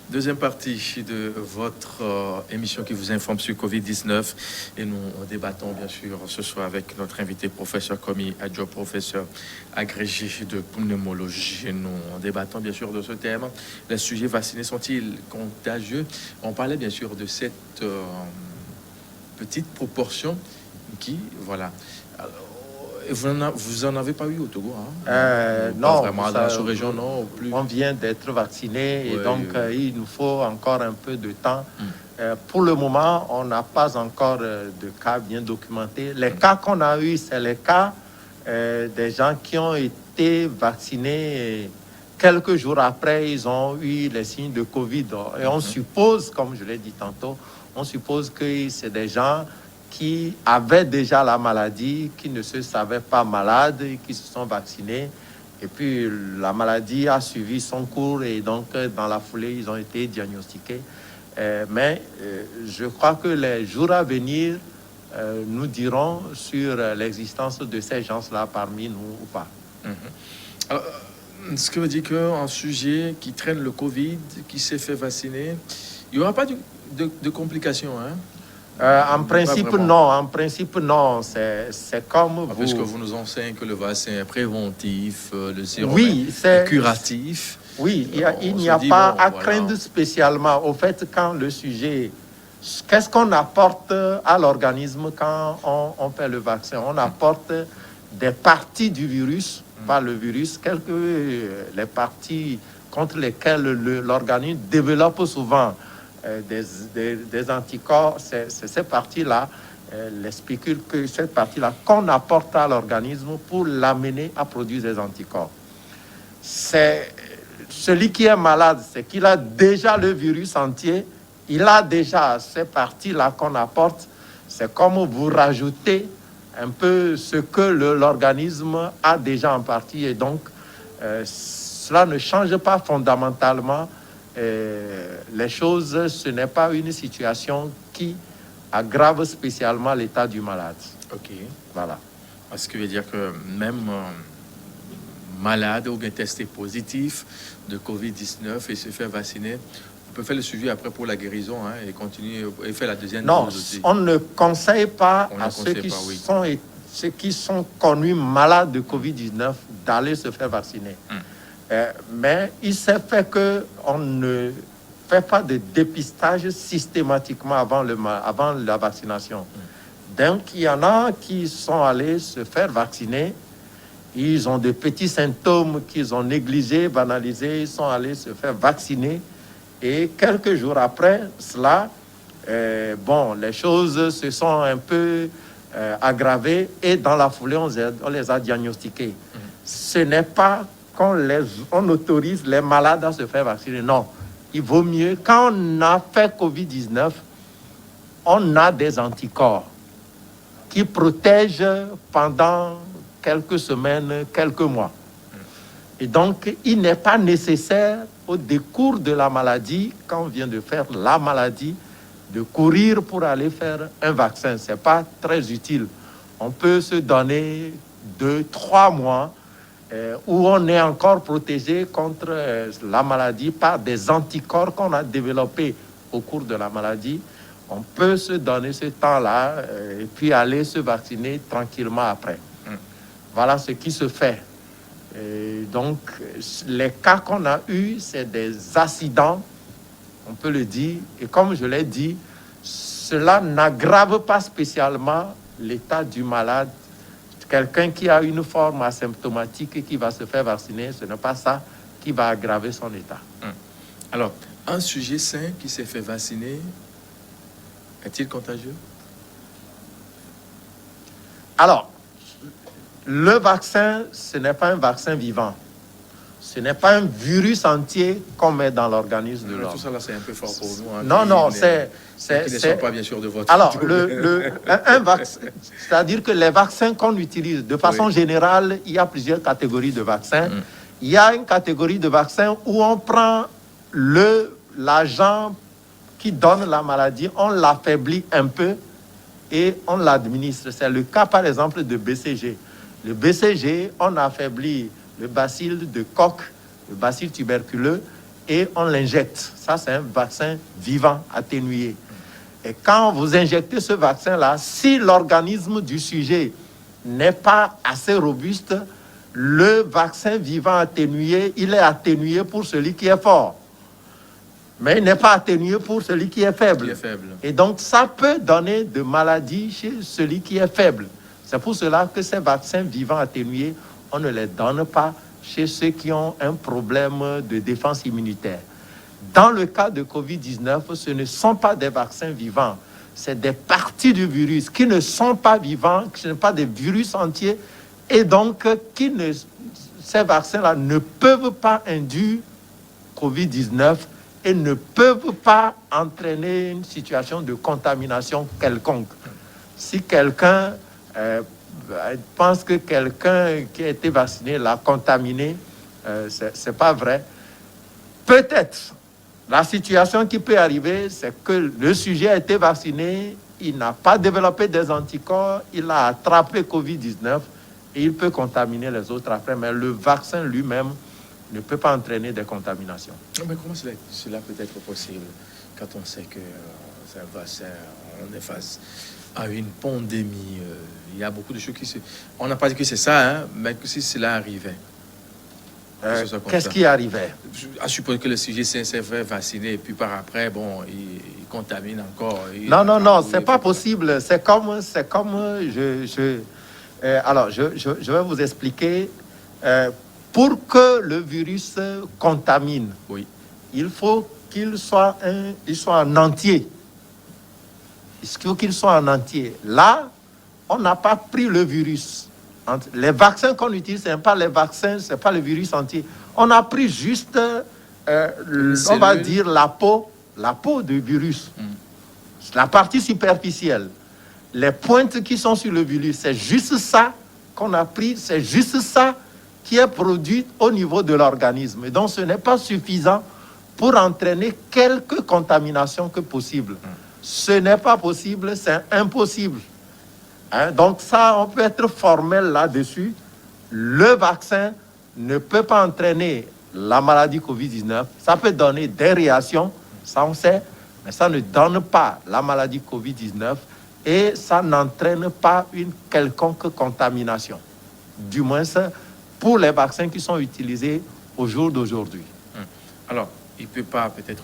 Deuxième partie de votre émission qui vous informe sur Covid-19 et nous débattons bien sûr ce soir avec notre invité professeur Komi Adjo, professeur agrégé de pneumologie. Nous débattons bien sûr de ce thème. Les sujets vaccinés sont-ils contagieux? On parlait bien sûr de cette petite proportion qui, voilà. Vous en avez pas eu au Togo, hein? Non, vraiment dans la sous-région, non, plus. On vient d'être vacciné et Ouais, donc il nous faut encore un peu de temps. Pour le moment, on n'a pas encore de cas bien documentés. Les cas qu'on a eu, c'est les cas des gens qui ont été vaccinés et quelques jours après, ils ont eu les signes de Covid. Et on suppose, comme je l'ai dit tantôt, on suppose que c'est des gens qui avaient déjà la maladie, qui ne se savaient pas malades, qui se sont vaccinés. Et puis, la maladie a suivi son cours et donc, dans la foulée, ils ont été diagnostiqués. Mais je crois que les jours à venir nous diront sur l'existence de ces gens-là parmi nous ou pas. Alors, ce que veut dire qu'un sujet qui traîne le Covid, qui s'est fait vacciner, il n'y aura pas de complications, hein? En principe, non. En principe, non. C'est comme vous. Parce que vous nous enseignez que le vaccin est préventif, le sérum oui, est curatif. Oui, il n'y a pas à craindre spécialement. Au fait, quand le sujet... Qu'est-ce qu'on apporte à l'organisme quand on fait le vaccin? On apporte des parties du virus, pas le virus, les parties contre lesquelles l'organisme développe souvent des anticorps. C'est ces parties-là, les spécules que cette partie-là qu'on apporte à l'organisme pour l'amener à produire des anticorps. C'est celui qui est malade, c'est qu'il a déjà le virus entier, il a déjà ces parties-là qu'on apporte. C'est comme vous rajoutez un peu ce que l'organisme a déjà en partie. Et donc, cela ne change pas fondamentalement les choses. Ce n'est pas une situation qui aggrave spécialement l'état du malade. Ok. Voilà. Ce qui veut dire que même malade ou bien testé positif de Covid-19 et se faire vacciner, on peut faire le suivi après pour la guérison, hein, et continuer et faire la deuxième dose aussi. On ne conseille pas à ceux qui sont connus malades de Covid-19 d'aller se faire vacciner. Mais il s'est fait qu'on ne fait pas de dépistage systématiquement avant la vaccination. Donc, il y en a qui sont allés se faire vacciner. Ils ont des petits symptômes qu'ils ont négligés, banalisés. Ils sont allés se faire vacciner. Et quelques jours après cela, les choses se sont un peu aggravées. Et dans la foulée, on les a diagnostiqués. Ce n'est pas on autorise les malades à se faire vacciner. Non, il vaut mieux. Quand on a fait Covid-19, on a des anticorps qui protègent pendant quelques semaines, quelques mois. Et donc, il n'est pas nécessaire, au décours de la maladie, quand on vient de faire la maladie, de courir pour aller faire un vaccin. Ce n'est pas très utile. On peut se donner 2-3 mois où on est encore protégé contre la maladie par des anticorps qu'on a développés au cours de la maladie. On peut se donner ce temps-là et puis aller se vacciner tranquillement après. Voilà ce qui se fait. Et donc, les cas qu'on a eus, c'est des accidents, on peut le dire. Et comme je l'ai dit, cela n'aggrave pas spécialement l'état du malade. Quelqu'un qui a une forme asymptomatique et qui va se faire vacciner, ce n'est pas ça qui va aggraver son état. Alors, un sujet sain qui s'est fait vacciner, est-il contagieux? Alors, le vaccin, ce n'est pas un vaccin vivant. Ce n'est pas un virus entier qu'on met dans l'organisme de l'homme. Tout ça, là, c'est un peu fort pour nous. Hein, non, qui ne sont pas, bien sûr, de votre... Alors, un vaccin, c'est-à-dire que les vaccins qu'on utilise, de façon générale, il y a plusieurs catégories de vaccins. Il y a une catégorie de vaccins où on prend l'agent qui donne la maladie, on l'affaiblit un peu et on l'administre. C'est le cas, par exemple, de BCG. Le BCG, on affaiblit le bacille de Koch, le bacille tuberculeux, et on l'injecte. Ça, c'est un vaccin vivant, atténué. Et quand vous injectez ce vaccin-là, si l'organisme du sujet n'est pas assez robuste, le vaccin vivant atténué, il est atténué pour celui qui est fort. Mais il n'est pas atténué pour celui qui est faible. Et donc, ça peut donner de maladies chez celui qui est faible. C'est pour cela que ces vaccins vivants atténués, on ne les donne pas chez ceux qui ont un problème de défense immunitaire. Dans le cas de Covid-19, ce ne sont pas des vaccins vivants. C'est des parties du virus qui ne sont pas vivants, qui ne sont pas des virus entiers. Et donc, ces vaccins-là ne peuvent pas induire Covid-19 et ne peuvent pas entraîner une situation de contamination quelconque. Si quelqu'un pense que quelqu'un qui a été vacciné l'a contaminé, c'est pas vrai. Peut-être, la situation qui peut arriver, c'est que le sujet a été vacciné, il n'a pas développé des anticorps, il a attrapé Covid-19 et il peut contaminer les autres après, mais le vaccin lui-même ne peut pas entraîner des contaminations. Mais comment cela peut être possible quand on sait que c'est un vaccin, on est face à une pandémie, il y a beaucoup de choses qui se... On n'a pas dit que c'est ça, hein, mais que si cela arrivait. Qu'est-ce qui arrivait? Je suppose que le sujet s'est fait vacciner et puis par après, bon, il contamine encore. Non, c'est pas possible. C'est comme alors, je vais vous expliquer. Pour que le virus contamine, oui, il faut qu'il soit en entier. Il faut qu'il soit en entier. Là, on n'a pas pris le virus. Les vaccins qu'on utilise, ce n'est pas les vaccins, ce n'est pas le virus entier. On a pris juste, on va dire, la peau du virus. La partie superficielle. Les pointes qui sont sur le virus, c'est juste ça qu'on a pris, c'est juste ça qui est produit au niveau de l'organisme. Et donc, ce n'est pas suffisant pour entraîner quelque contamination que possible. Ce n'est pas possible, c'est impossible. Hein? Donc ça, on peut être formel là-dessus. Le vaccin ne peut pas entraîner la maladie Covid-19. Ça peut donner des réactions, ça on sait, mais ça ne donne pas la maladie Covid-19 et ça n'entraîne pas une quelconque contamination. Du moins, pour les vaccins qui sont utilisés au jour d'aujourd'hui. Alors, il ne peut pas peut-être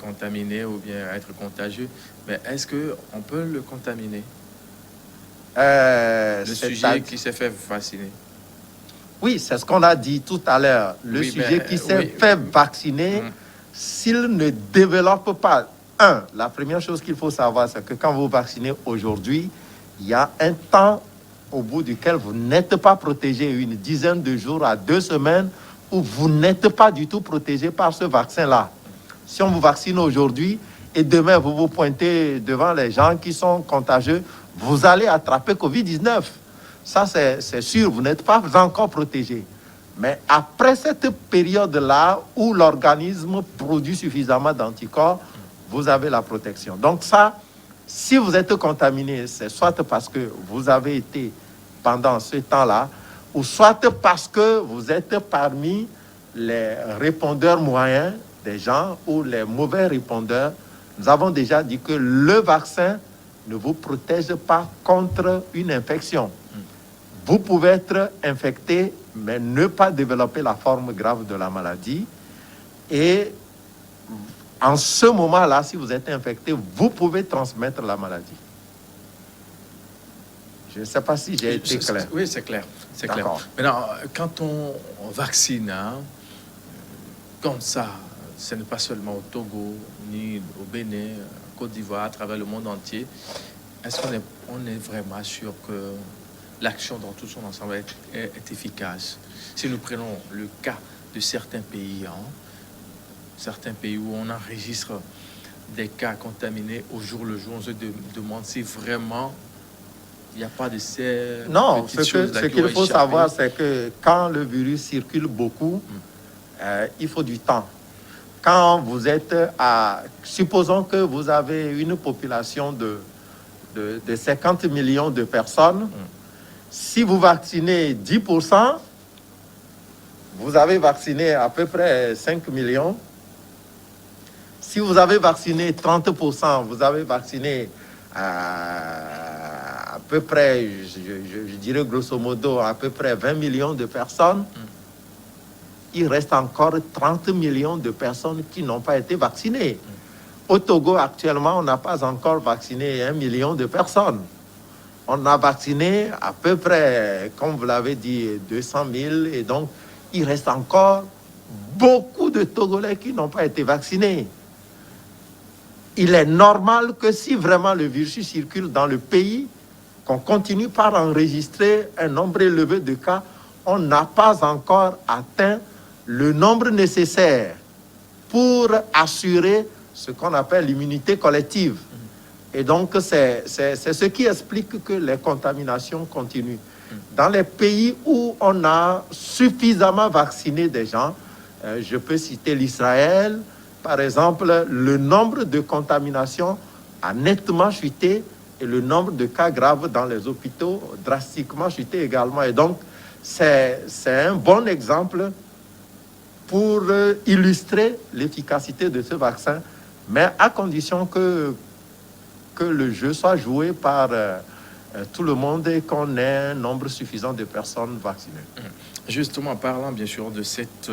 contaminer ou bien être contagieux, mais est-ce qu'on peut le contaminer? Le sujet qui s'est fait vacciner. Oui, c'est ce qu'on a dit tout à l'heure. Le sujet qui s'est fait vacciner, s'il ne développe pas... la première chose qu'il faut savoir, c'est que quand vous vaccinez aujourd'hui, il y a un temps au bout duquel vous n'êtes pas protégé, une dizaine de jours à 2 semaines, où vous n'êtes pas du tout protégé par ce vaccin-là. Si on vous vaccine aujourd'hui et demain vous vous pointez devant les gens qui sont contagieux, vous allez attraper Covid-19. Ça, c'est sûr, vous n'êtes pas encore protégé. Mais après cette période-là où l'organisme produit suffisamment d'anticorps, vous avez la protection. Donc ça, si vous êtes contaminé, c'est soit parce que vous avez été pendant ce temps-là, ou soit parce que vous êtes parmi les répondeurs moyens des gens ou les mauvais répondeurs. Nous avons déjà dit que le vaccin ne vous protège pas contre une infection. Vous pouvez être infecté, mais ne pas développer la forme grave de la maladie. Et en ce moment-là, si vous êtes infecté, vous pouvez transmettre la maladie. Je ne sais pas si j'ai été clair. Oui, c'est clair. C'est clair. Maintenant, quand on vaccine, comme ça, ce n'est pas seulement au Togo, ni au Bénin, Côte d'Ivoire, à travers le monde entier. Est-ce qu'on est vraiment sûr que l'action dans tout son ensemble est efficace? Si nous prenons le cas de certains pays, certains pays où on enregistre des cas contaminés au jour le jour, on se demande si vraiment il n'y a pas de ces... Non, ce qu'il faut savoir, c'est que quand le virus circule beaucoup, il faut du temps. Quand vous êtes à... Supposons que vous avez une population de 50 millions de personnes. Si vous vaccinez 10%, vous avez vacciné à peu près 5 millions. si vous avez vacciné 30%, vous avez vacciné à peu près, je dirais grosso modo, à peu près 20 millions de personnes, il reste encore 30 millions de personnes qui n'ont pas été vaccinées. Au Togo, actuellement, on n'a pas encore vacciné 1 million de personnes. On a vacciné à peu près, comme vous l'avez dit, 200 000. Et donc, il reste encore beaucoup de Togolais qui n'ont pas été vaccinés. Il est normal que si vraiment le virus circule dans le pays, qu'on continue par enregistrer un nombre élevé de cas, on n'a pas encore atteint le nombre nécessaire pour assurer ce qu'on appelle l'immunité collective. Et donc, c'est ce qui explique que les contaminations continuent. Dans les pays où on a suffisamment vacciné des gens, je peux citer l'Israël, par exemple, le nombre de contaminations a nettement chuté et le nombre de cas graves dans les hôpitaux drastiquement chuté également. Et donc, c'est un bon exemple pour illustrer l'efficacité de ce vaccin, mais à condition que le jeu soit joué par tout le monde et qu'on ait un nombre suffisant de personnes vaccinées. Justement, parlant bien sûr de cette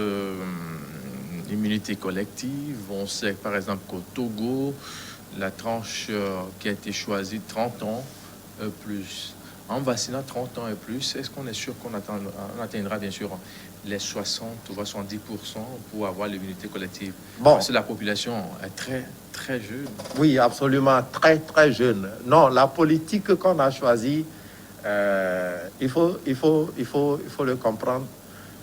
immunité collective, on sait par exemple qu'au Togo, la tranche qui a été choisie, 30 ans plus. En vaccinant 30 ans et plus, est-ce qu'on est sûr qu'on atteindra bien sûr les 60 ou 70% pour avoir l'immunité collective? Bon. Parce que la population est très, très jeune. Oui, absolument, très, très jeune. Non, la politique qu'on a choisie, il faut le comprendre.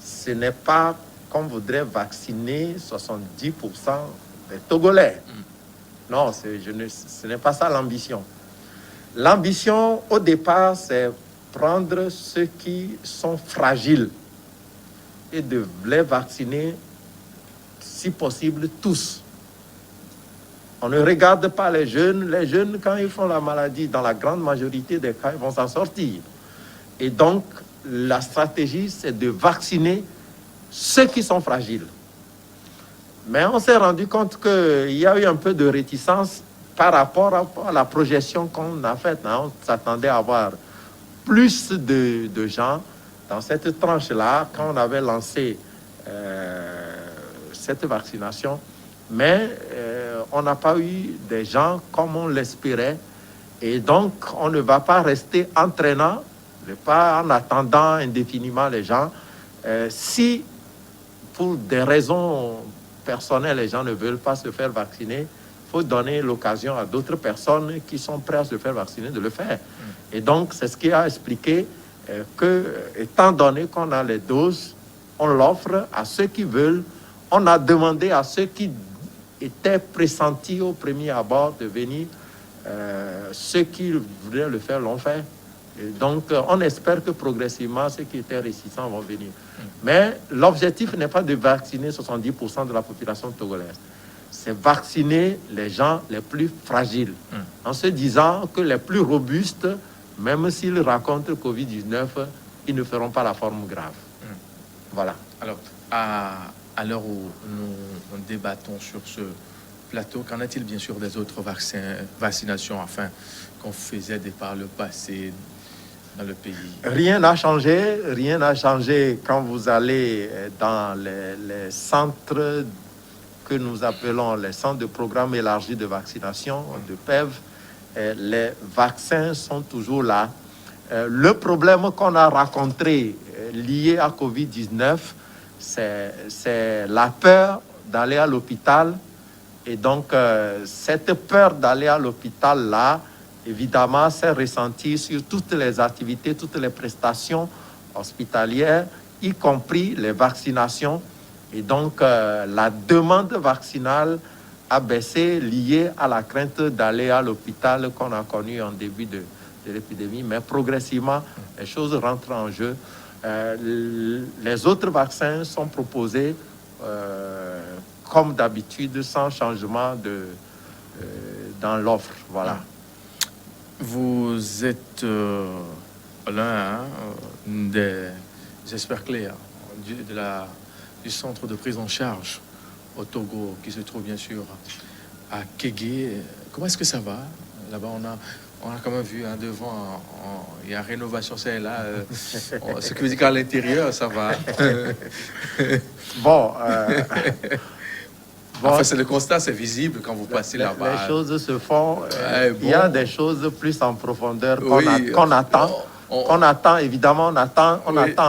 Ce n'est pas qu'on voudrait vacciner 70% des Togolais. Non, ce n'est pas ça l'ambition. L'ambition, au départ, c'est prendre ceux qui sont fragiles et de les vacciner, si possible, tous. On ne regarde pas les jeunes. Les jeunes, quand ils font la maladie, dans la grande majorité des cas, ils vont s'en sortir. Et donc, la stratégie, c'est de vacciner ceux qui sont fragiles. Mais on s'est rendu compte qu'il y a eu un peu de réticence par rapport à la projection qu'on a faite. On s'attendait à avoir plus de gens dans cette tranche-là quand on avait lancé cette vaccination. Mais on n'a pas eu des gens comme on l'espérait. Et donc, on ne va pas rester entraînant, pas en attendant indéfiniment les gens. Si, pour des raisons personnelles, les gens ne veulent pas se faire vacciner, il faut donner l'occasion à d'autres personnes qui sont prêtes à se faire vacciner de le faire. Et donc, c'est ce qui a expliqué que, étant donné qu'on a les doses, on l'offre à ceux qui veulent. On a demandé à ceux qui étaient pressentis au premier abord de venir. Ceux qui voulaient le faire l'ont fait. Et donc, on espère que progressivement, ceux qui étaient réticents vont venir. Mais l'objectif n'est pas de vacciner 70% de la population togolaise. C'est vacciner les gens les plus fragiles, en se disant que les plus robustes, même s'ils rencontrent Covid-19, ils ne feront pas la forme grave. Voilà. Alors, à l'heure où nous débattons sur ce plateau, qu'en est-il bien sûr des autres vaccinations qu'on faisait par le passé dans le pays? Rien n'a changé quand vous allez dans les centres que nous appelons les centres de programme élargi de vaccination, de PEV. Les vaccins sont toujours là. Le problème qu'on a rencontré lié à Covid-19, c'est la peur d'aller à l'hôpital. Et donc, cette peur d'aller à l'hôpital-là, évidemment, s'est ressentie sur toutes les activités, toutes les prestations hospitalières, y compris les vaccinations. Et donc, la demande vaccinale a baissé liée à la crainte d'aller à l'hôpital qu'on a connu en début de l'épidémie. Mais progressivement, les choses rentrent en jeu. Les autres vaccins sont proposés comme d'habitude, sans changement dans l'offre. Voilà. Vous êtes l'un des experts clés du centre de prise en charge au Togo, qui se trouve bien sûr à Kégué. Comment est-ce que ça va? Là-bas, on a quand même vu devant, il y a rénovation, c'est là. Ce qui veut dire qu'à l'intérieur, ça va. Bon. Enfin, c'est le constat, c'est visible quand vous passez là-bas. Les choses se font. Il y a des choses plus en profondeur qu'on attend. On attend, évidemment, on attend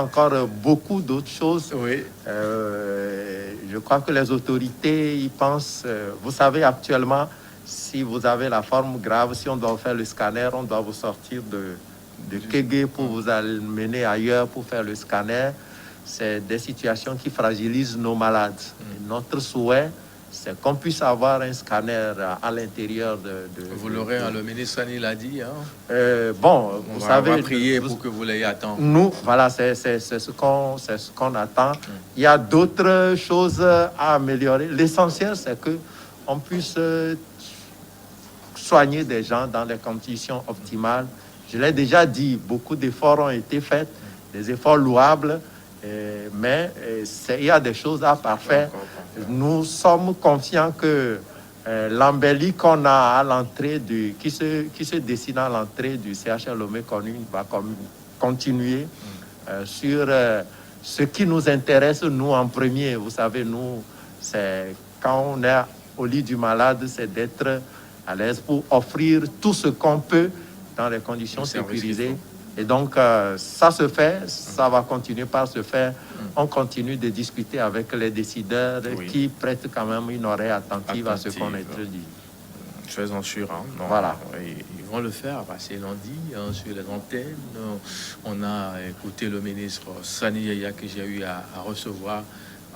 encore beaucoup d'autres choses. Oui. Je crois que les autorités y pensent. Vous savez, actuellement, si vous avez la forme grave, si on doit faire le scanner, on doit vous sortir de Kégué pour vous amener ailleurs pour faire le scanner. C'est des situations qui fragilisent nos malades. Et notre souhait, c'est qu'on puisse avoir un scanner à l'intérieur de vous l'aurez, le ministre Sani l'a dit. Hein? Bon, vous savez... On va prier pour que vous l'ayez attendu. Nous, voilà, c'est ce qu'on attend. Il y a d'autres choses à améliorer. L'essentiel, c'est qu'on puisse soigner des gens dans des conditions optimales. Je l'ai déjà dit, beaucoup d'efforts ont été faits, des efforts louables, mais il y a des choses à parfaire. Nous sommes confiants que l'embellie qu'on a à l'entrée qui se dessine à l'entrée du CHR Lomé-Konu va continuer sur ce qui nous intéresse, nous, en premier. Vous savez, nous, c'est quand on est au lit du malade, c'est d'être à l'aise pour offrir tout ce qu'on peut dans les conditions sécurisées. Et donc, ça se fait, ça va continuer par se faire. On continue de discuter avec les décideurs qui prêtent quand même une oreille attentive à ce qu'on est dit. Faisons sûr. Hein. Non, voilà. Ils vont le faire. C'est lundi sur les antennes. On a écouté le ministre Sani Yaya que j'ai eu à recevoir.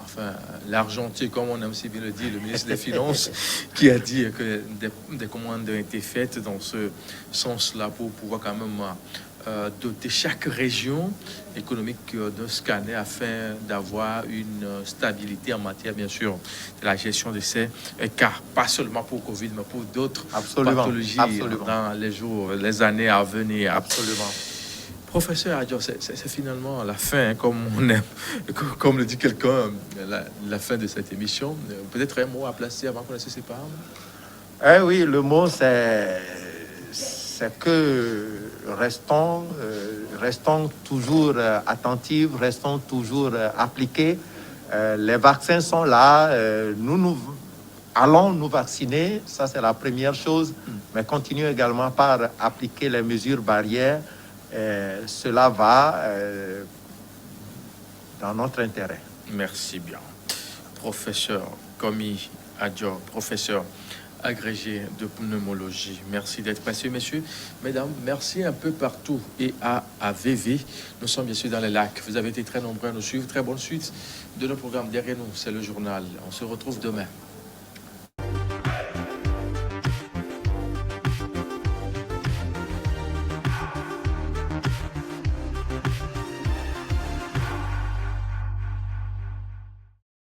Enfin, l'argentier, comme on aime si bien le dire, le ministre des Finances, qui a dit que des commandes ont été faites dans ce sens-là pour pouvoir quand même doter chaque région économique d'un scanner afin d'avoir une stabilité en matière, bien sûr, de la gestion de ces cas, pas seulement pour Covid, mais pour d'autres pathologies dans les jours, les années à venir. Absolument. Professeur Adjo, c'est finalement la fin, comme le dit quelqu'un, la fin de cette émission. Peut-être un mot à placer avant qu'on se sépare. Oui, le mot c'est que restons toujours attentifs, restons toujours appliqués. Les vaccins sont là, nous allons nous vacciner, ça c'est la première chose, mais continuons également par appliquer les mesures barrières. Cela va dans notre intérêt. Merci bien. Professeur Komi Adjo, professeur agrégé de pneumologie. Merci d'être passé, messieurs. Mesdames, merci un peu partout et à VV. Nous sommes bien sûr dans les lacs. Vous avez été très nombreux à nous suivre. Très bonne suite de nos programmes. Derrière nous, c'est le journal. On se retrouve demain.